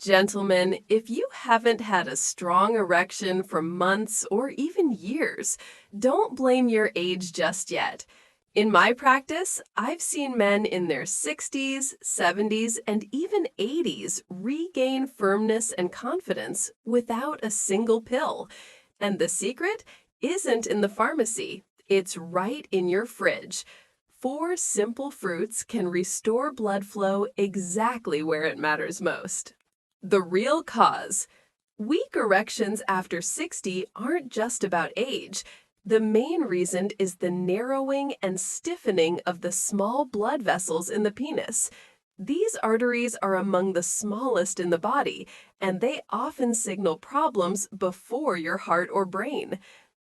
Gentlemen, if you haven't had a strong erection for months or even years, don't blame your age just yet. In my practice, I've seen men in their 60s, 70s, and even 80s regain firmness and confidence without a single pill. And the secret isn't in the pharmacy, it's right in your fridge. 4 simple fruits can restore blood flow exactly where it matters most. The real cause. Weak erections after 60 aren't just about age. The main reason is the narrowing and stiffening of the small blood vessels in the penis. These arteries are among the smallest in the body, and they often signal problems before your heart or brain.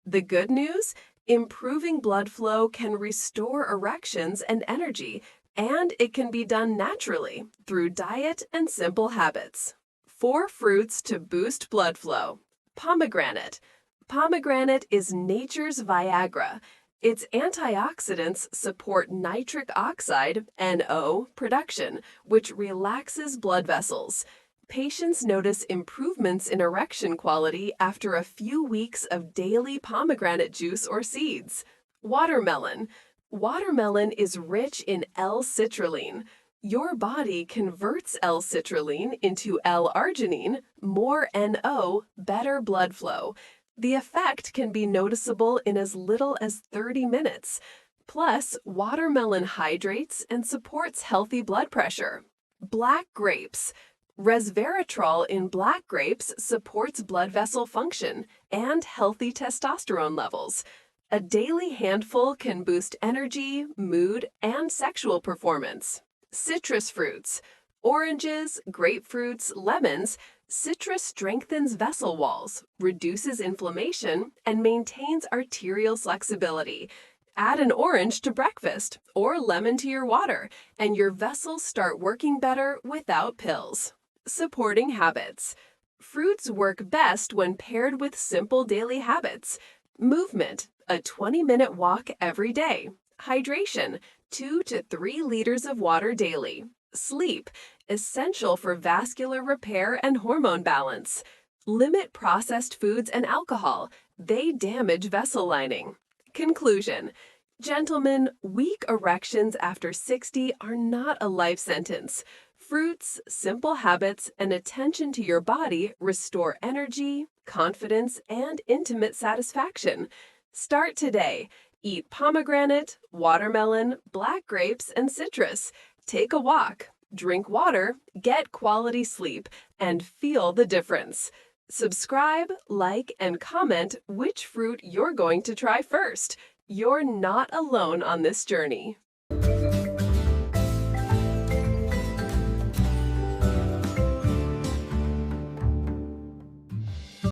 The good news? Improving blood flow can restore erections and energy, and it can be done naturally through diet and simple habits. 4 fruits to boost blood flow. Pomegranate. Pomegranate is nature's Viagra. Its antioxidants support nitric oxide, NO, production, which relaxes blood vessels. Patients notice improvements in erection quality after a few weeks of daily pomegranate juice or seeds. Watermelon. Watermelon is rich in L-citrulline. Your body converts L-citrulline into L-arginine, more NO, better blood flow. The effect can be noticeable in as little as 30 minutes. Plus, watermelon hydrates and supports healthy blood pressure. Black grapes. Resveratrol in black grapes supports blood vessel function and healthy testosterone levels. A daily handful can boost energy, mood, and sexual performance. Citrus fruits. Oranges, grapefruits, lemons. Citrus strengthens vessel walls, reduces inflammation, and maintains arterial flexibility. Add an orange to breakfast or lemon to your water, and your vessels start working better without pills. Supporting habits. Fruits work best when paired with simple daily habits. Movement, a 20-minute walk every day. Hydration, 2 to 3 liters of water daily. Sleep, essential for vascular repair and hormone balance. Limit processed foods and alcohol. They damage vessel lining. Conclusion. Gentlemen, weak erections after 60 are not a life sentence. Fruits, simple habits, and attention to your body restore energy, confidence, and intimate satisfaction. Start today. Eat pomegranate, watermelon, black grapes, and citrus. Take a walk, drink water, get quality sleep, and feel the difference. Subscribe, like, and comment which fruit you're going to try first. You're not alone on this journey.